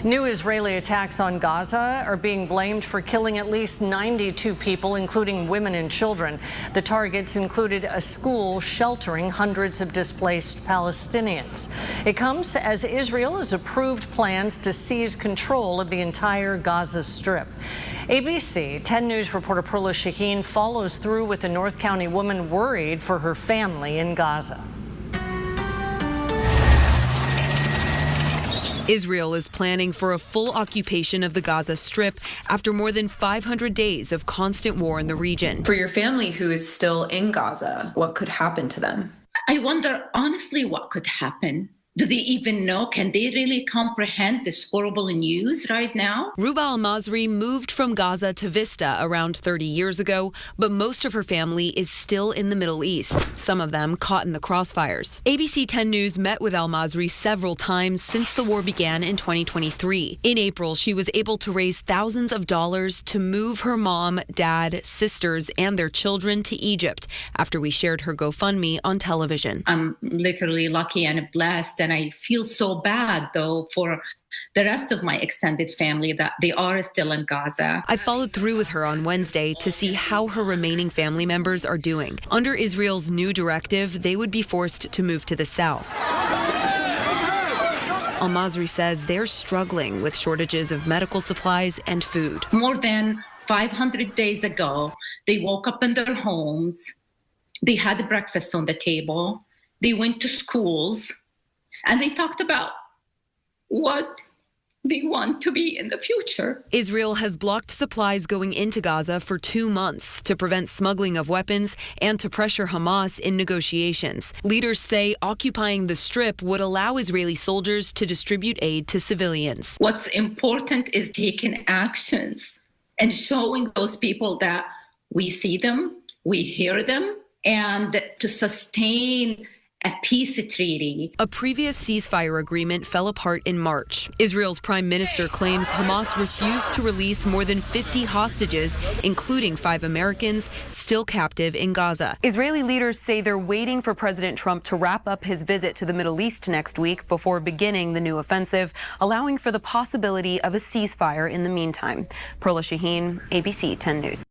New Israeli attacks on Gaza are being blamed for killing at least 92 people, including women and children. The targets included a school sheltering hundreds of displaced Palestinians. It comes as Israel has approved plans to seize control of the entire Gaza Strip. ABC 10 News reporter Perla Shaheen follows through with a North County woman worried for her family in Gaza. Israel is planning for a full occupation of the Gaza Strip after more than 500 days of constant war in the region. For your family who is still in Gaza, what could happen to them? I wonder, honestly, what could happen. Do they even know? Can they really comprehend this horrible news right now? Ruba Al-Masri moved from Gaza to Vista around 30 years ago, but most of her family is still in the Middle East, some of them caught in the crossfires. ABC 10 News met with Al-Masri several times since the war began in 2023. In April, she was able to raise thousands of dollars to move her mom, dad, sisters, and their children to Egypt after we shared her GoFundMe on television. I'm literally lucky and blessed. And I feel so bad, though, for the rest of my extended family that they are still in Gaza. I followed through with her on Wednesday to see how her remaining family members are doing. Under Israel's new directive, they would be forced to move to the south. Al-Masri says they're struggling with shortages of medical supplies and food. More than 500 days ago, they woke up in their homes. They had breakfast on the table. They went to schools. And they talked about what they want to be in the future. Israel has blocked supplies going into Gaza for 2 months to prevent smuggling of weapons and to pressure Hamas in negotiations. Leaders say occupying the Strip would allow Israeli soldiers to distribute aid to civilians. What's important is taking actions and showing those people that we see them, we hear them, and to sustain a peace treaty. A previous ceasefire agreement fell apart in March. Israel's prime minister claims Hamas refused to release more than 50 hostages, including 5 Americans still captive in Gaza. Israeli leaders say they're waiting for President Trump to wrap up his visit to the Middle East next week before beginning the new offensive, allowing for the possibility of a ceasefire in the meantime. Perla Shaheen, ABC 10 News.